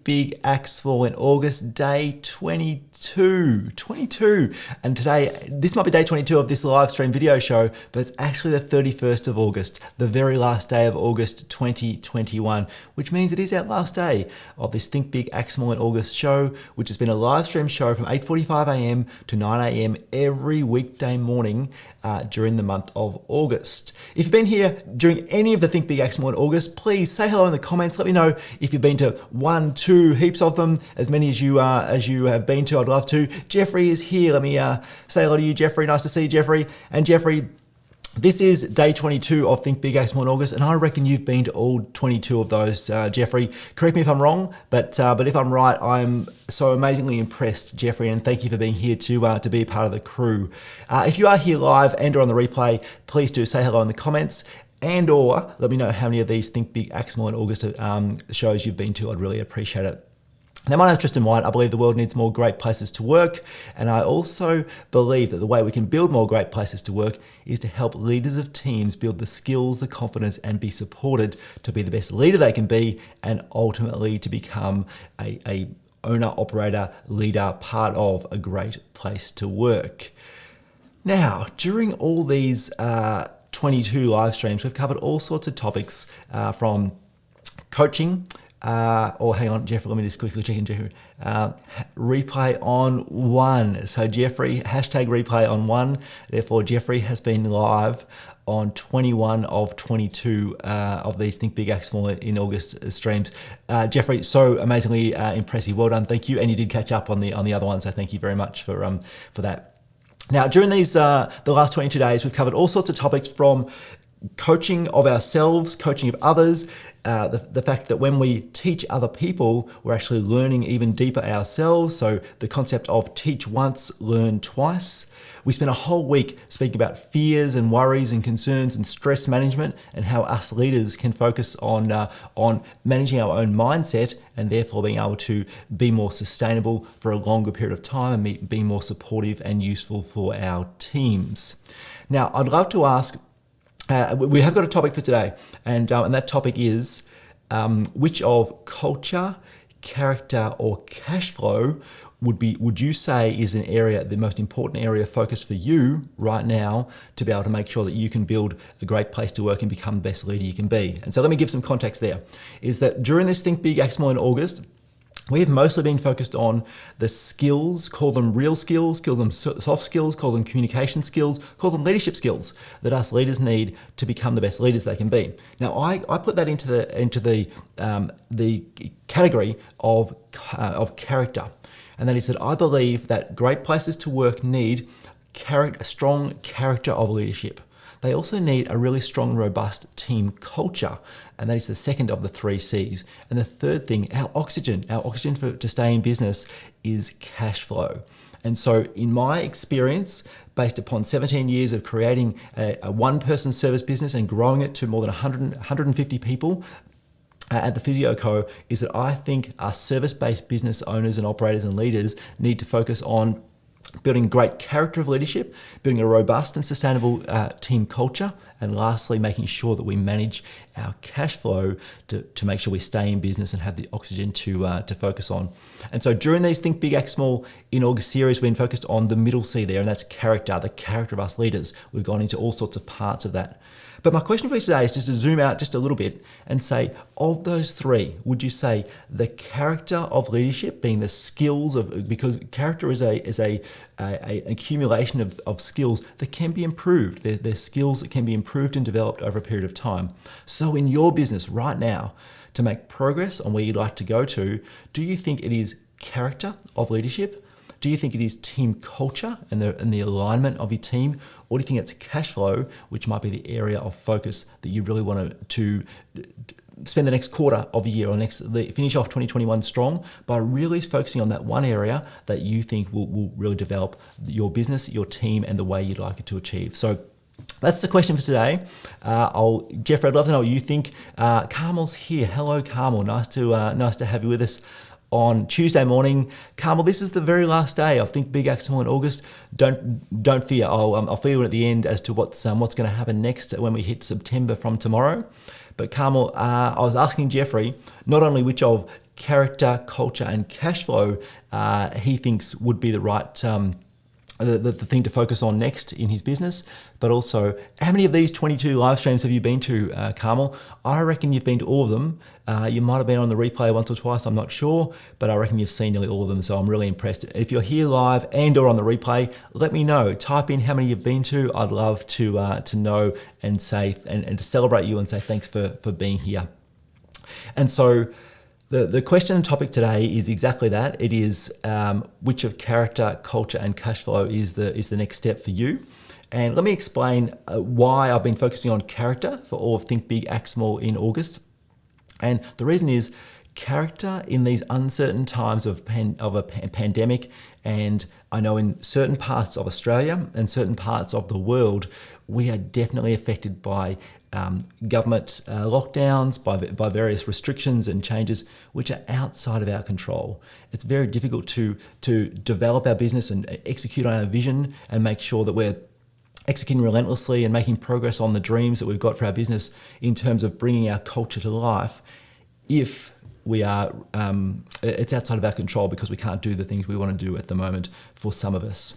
Big Axe Fall in August, day 22. And today, this might be day 22 of this live stream video show, but it's actually the 31st of August, the very last day of August 2021, which means it is our last day of this Think Big Axe Fall in August show, which has been a live stream show from 8:45 a.m. to 9 a.m. every weekday morning during the month of August. If you've been here during any of the Think Big Axe Fall in August, please say hello in the comments. Let me know if you've been to one, two, heaps of them, as many as you have been to. I'd love to. Jeffrey is here. Let me say hello to you, Jeffrey. Nice to see you, Jeffrey. And Jeffrey, this is day 22 of Think Big Axe Fall in August, and I reckon you've been to all 22 of those, Jeffrey. Correct me if I'm wrong, but if I'm right, I'm so amazingly impressed, Jeffrey, and thank you for being here to be a part of the crew. If you are here live and or on the replay, please do say hello in the comments. And or let me know how many of these Think Big Axe Fall in August shows you've been to. I'd really appreciate it. Now, my name's Tristan White. I believe the world needs more great places to work. And I also believe that the way we can build more great places to work is to help leaders of teams build the skills, the confidence, and be supported to be the best leader they can be, and ultimately to become a owner, operator, leader, part of a great place to work. Now, during all these 22 live streams, we've covered all sorts of topics from coaching, hang on, Jeffrey, let me just quickly check in, Jeffrey. Replay on one. So Jeffrey, hashtag replay on one. Therefore, Jeffrey has been live on 21 of 22 of these Think Big Axe Fall in August streams. Jeffrey, so amazingly impressive. Well done, thank you. And you did catch up on the other one, so thank you very much for that. Now, during these the last 22 days, we've covered all sorts of topics from coaching of ourselves, coaching of others, the fact that when we teach other people, we're actually learning even deeper ourselves. So the concept of teach once, learn twice. We spent a whole week speaking about fears and worries and concerns and stress management, and how us leaders can focus on managing our own mindset and therefore being able to be more sustainable for a longer period of time and be more supportive and useful for our teams. Now, I'd love to ask, we have got a topic for today, and that topic is which of culture, character, or cash flow would you say is the most important area of focus for you right now to be able to make sure that you can build a great place to work and become the best leader you can be? And so let me give some context there. Is that during this Think Big Axe Fall in August, we have mostly been focused on the skills, call them real skills, call them soft skills, call them communication skills, call them leadership skills that us leaders need to become the best leaders they can be. Now, I put that into the category of character, and that is that I believe that great places to work need a strong character of leadership. They also need a really strong, robust team culture. And that is the second of the 3 C's. And the third thing, our oxygen to stay in business is cash flow. And so in my experience, based upon 17 years of creating a one-person service business and growing it to more than 150 people, at the Physio Co, is that I think our service-based business owners and operators and leaders need to focus on building great character of leadership, building a robust and sustainable team culture, and lastly, making sure that we manage our cash flow to make sure we stay in business and have the oxygen to focus on. And so during these Think Big Act Small in August series, we've been focused on the middle C there, and that's character, the character of us leaders. We've gone into all sorts of parts of that. But my question for you today is just to zoom out just a little bit and say, of those 3, would you say the character of leadership being the skills of, because character is an accumulation of skills that can be improved. They're skills that can be improved and developed over a period of time. So in your business right now, to make progress on where you'd like to go to, do you think it is character of leadership? Do you think it is team culture and the alignment of your team? Or do you think it's cash flow, which might be the area of focus that you really want to spend the next quarter of the year or finish off 2021 strong by really focusing on that one area that you think will really develop your business, your team, and the way you'd like it to achieve? So that's the question for today. Jeffrey, I'd love to know what you think. Carmel's here. Hello, Carmel. Nice to have you with us on Tuesday morning. Carmel, this is the very last day of Think Big Act Small in August. Don't fear. I'll fill you in at the end as to what's going to happen next when we hit September from tomorrow. But Carmel, I was asking Jeffrey not only which of character, culture, and cash flow he thinks would be the right the thing to focus on next in his business. But also, how many of these 22 live streams have you been to, Carmel? I reckon you've been to all of them. You might have been on the replay once or twice, I'm not sure, but I reckon you've seen nearly all of them, so I'm really impressed. If you're here live and or on the replay, let me know. Type in how many you've been to. I'd love to know and say and to celebrate you and say thanks for being here. And so the question and topic today is exactly that. It is which of character, culture, and cash flow is the next step for you. And let me explain why I've been focusing on character for all of Think Big, Act Small in August. And the reason is character in these uncertain times of a pandemic, and I know in certain parts of Australia and certain parts of the world, we are definitely affected by government lockdowns, by various restrictions and changes which are outside of our control. It's very difficult to develop our business and execute on our vision and make sure that we're executing relentlessly and making progress on the dreams that we've got for our business in terms of bringing our culture to life if we are, it's outside of our control because we can't do the things we want to do at the moment for some of us.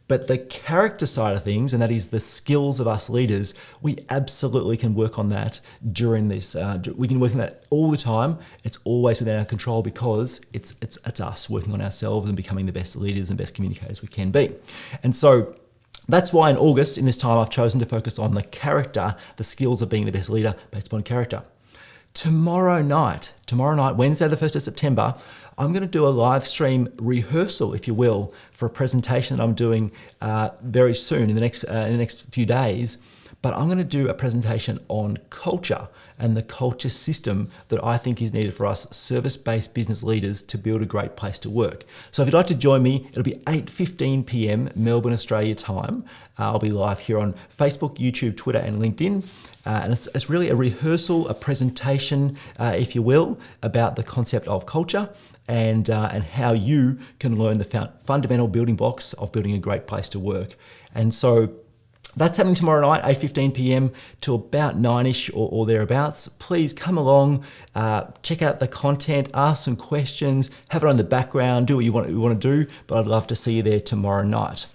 But the character side of things, and that is the skills of us leaders, we absolutely can work on that during this. We can work on that all the time. It's always within our control because it's us working on ourselves and becoming the best leaders and best communicators we can be. And so that's why in August, in this time, I've chosen to focus on the character, the skills of being the best leader based upon character. Tomorrow night, Wednesday, the 1st of September, I'm going to do a live stream rehearsal, if you will, for a presentation that I'm doing very soon in the next few days. But I'm going to do a presentation on culture and the culture system that I think is needed for us service-based business leaders to build a great place to work. So if you'd like to join me, it'll be 8:15 p.m. Melbourne, Australia time. I'll be live here on Facebook, YouTube, Twitter, and LinkedIn. And it's really a rehearsal, a presentation, if you will, about the concept of culture and how you can learn the fundamental building blocks of building a great place to work. And so that's happening tomorrow night, 8:15 p.m. to about 9-ish or thereabouts. Please come along, check out the content, ask some questions, have it on the background, do what you want to do, but I'd love to see you there tomorrow night.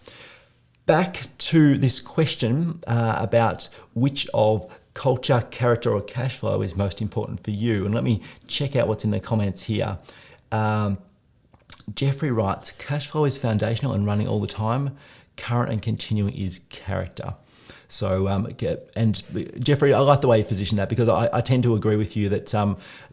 Back to this question about which of culture, character, or cash flow is most important for you. And let me check out what's in the comments here. Jeffrey writes, cash flow is foundational and running all the time. Current and continuing is character. So, and Jeffrey, I like the way you've positioned that because I tend to agree with you that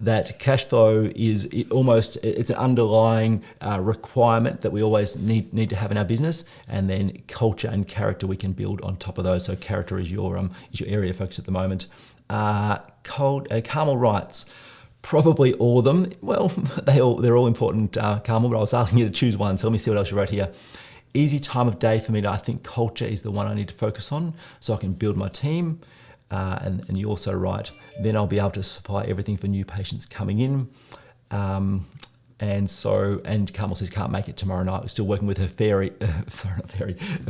that cash flow is it's an underlying requirement that we always need to have in our business, and then culture and character we can build on top of those. So character is your area of focus at the moment. Carmel writes, probably all of them. Well, they're all important, Carmel, but I was asking you to choose one. So let me see what else you wrote here. Easy time of day for me. I think culture is the one I need to focus on so I can build my team. And you also write, then I'll be able to supply everything for new patients coming in. And Carmel says can't make it tomorrow night. We're still working with her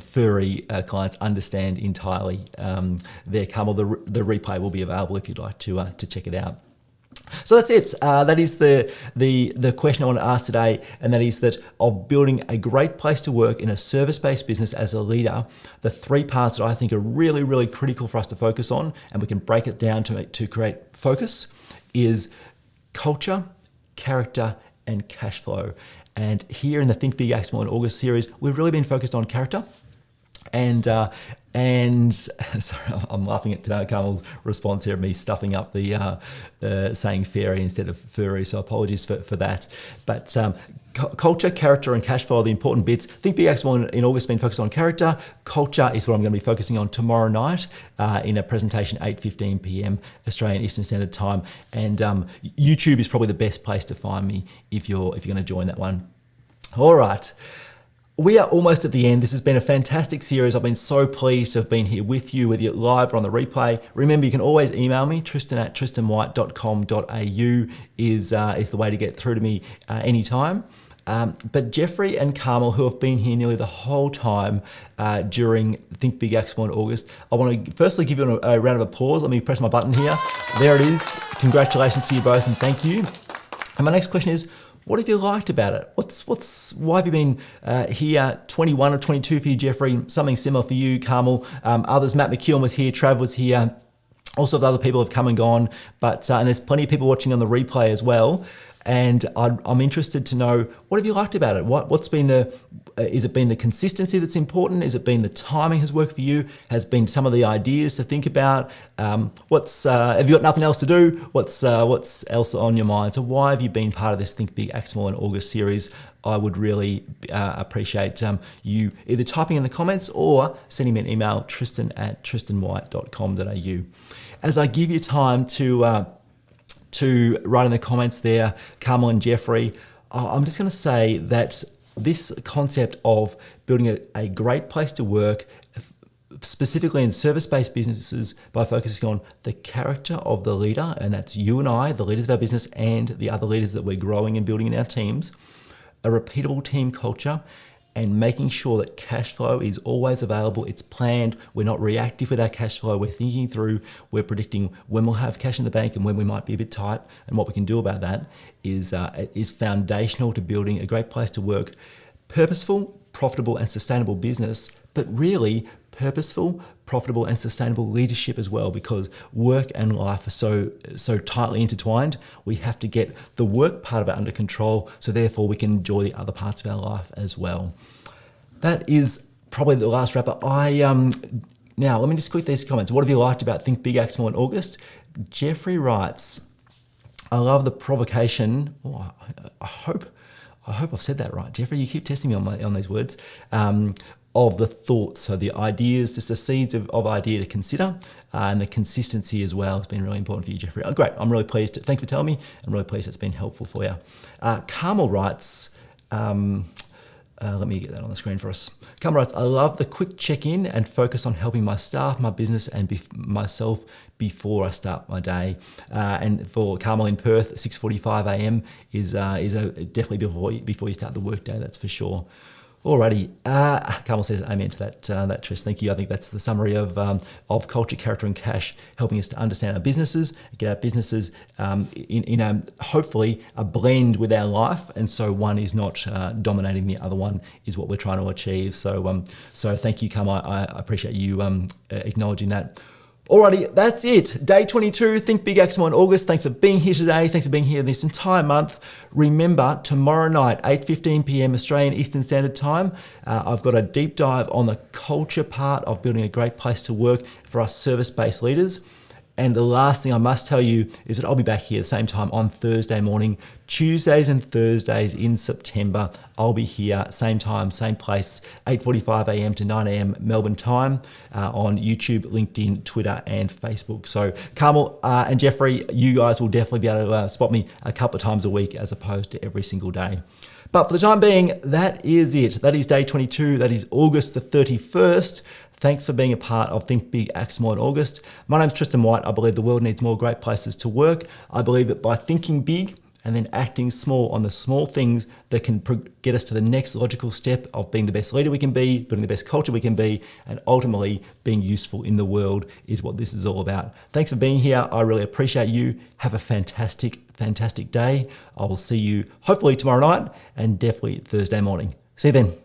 furry clients. Understand entirely there, Carmel. The replay will be available if you'd like to check it out. So that's it. That is the question I want to ask today, and that is that of building a great place to work in a service-based business as a leader, the three parts that I think are really, really critical for us to focus on, and we can break it down to create focus, is culture, character, and cash flow. And here in the Think Big, Act Small in August series, we've really been focused on character. And sorry, I'm laughing at Carmel's response here, me stuffing up the saying fairy instead of furry, so apologies for that. But culture, character, and cash flow are the important bits. Think Big, Act Small in August been focused on character. Culture is what I'm going to be focusing on tomorrow night in a presentation, 8:15 p.m. Australian Eastern Standard Time. And YouTube is probably the best place to find me if you're going to join that one. All right. We are almost at the end. This has been a fantastic series. I've been so pleased to have been here with you, whether you're live or on the replay. Remember, you can always email me. tristan@tristanwhite.com.au is the way to get through to me anytime. But Jeffrey and Carmel, who have been here nearly the whole time during Think Big, Act Small in August, I want to firstly give you a round of applause. Let me press my button here. There it is. Congratulations to you both and thank you. And my next question is, what have you liked about it? Why have you been here? 21 or 22 for you, Jeffrey. Something similar for you, Carmel. Others, Matt McKeown was here, Trav was here. Also, the other people have come and gone, but and there's plenty of people watching on the replay as well. And I'm interested to know, what have you liked about it? What's been is it been the consistency that's important? Has it been the timing has worked for you? Has been some of the ideas to think about? Have you got nothing else to do? What's else on your mind? So why have you been part of this Think Big, Act Small in August series? I would really appreciate you either typing in the comments or sending me an email, tristan@tristanwhite.com.au. As I give you time to write in the comments there, Carmel and Jeffrey, I'm just going to say that this concept of building a great place to work, specifically in service-based businesses, by focusing on the character of the leader, and that's you and I, the leaders of our business, and the other leaders that we're growing and building in our teams, a repeatable team culture, and making sure that cash flow is always available. It's planned. We're not reactive with our cash flow. We're thinking through, we're predicting when we'll have cash in the bank and when we might be a bit tight, and what we can do about that is foundational to building a great place to work. Purposeful, profitable, and sustainable business, but really purposeful, profitable, and sustainable leadership as well, because work and life are so tightly intertwined. We have to get the work part of it under control, so therefore we can enjoy the other parts of our life as well. That is probably the last wrap up. Now let me just click these comments. What have you liked about Think Big, Act Small in August? Jeffrey writes, I love the provocation. Oh, I hope I've said that right, Jeffrey. You keep testing me on these words. Of the thoughts, so the ideas, just the seeds of idea to consider, and the consistency as well has been really important for you, Jeffrey. Oh, great, I'm really pleased. Thanks for telling me. I'm really pleased it's been helpful for you. Carmel writes, let me get that on the screen for us. Carmel writes, I love the quick check-in and focus on helping my staff, my business, and myself before I start my day. And for Carmel in Perth, 6:45 a.m. is definitely before you start the workday, that's for sure. Alrighty, Carmel says amen to that, Tris. Thank you. I think that's the summary of culture, character, and cash, helping us to understand our businesses, get our businesses in hopefully a blend with our life, and so one is not dominating the other one is what we're trying to achieve. So thank you, Carmel. I appreciate you acknowledging that. Alrighty, that's it. Day 22, Think Big, Act Small in August. Thanks for being here today. Thanks for being here this entire month. Remember, tomorrow night, 8:15 p.m. Australian Eastern Standard Time, I've got a deep dive on the culture part of building a great place to work for us service-based leaders. And the last thing I must tell you is that I'll be back here at the same time on Thursday morning. Tuesdays and Thursdays in September, I'll be here, same time, same place, 8:45 a.m. to 9 a.m. Melbourne time on YouTube, LinkedIn, Twitter, and Facebook. So Carmel and Jeffrey, you guys will definitely be able to spot me a couple of times a week as opposed to every single day. But for the time being, that is it. That is day 22. That is August the 31st. Thanks for being a part of Think Big, Act Small in August. My name's Tristan White. I believe the world needs more great places to work. I believe that by thinking big and then acting small on the small things that can get us to the next logical step of being the best leader we can be, building the best culture we can be, and ultimately being useful in the world is what this is all about. Thanks for being here. I really appreciate you. Have a fantastic day. I will see you hopefully tomorrow night and definitely Thursday morning. See you then.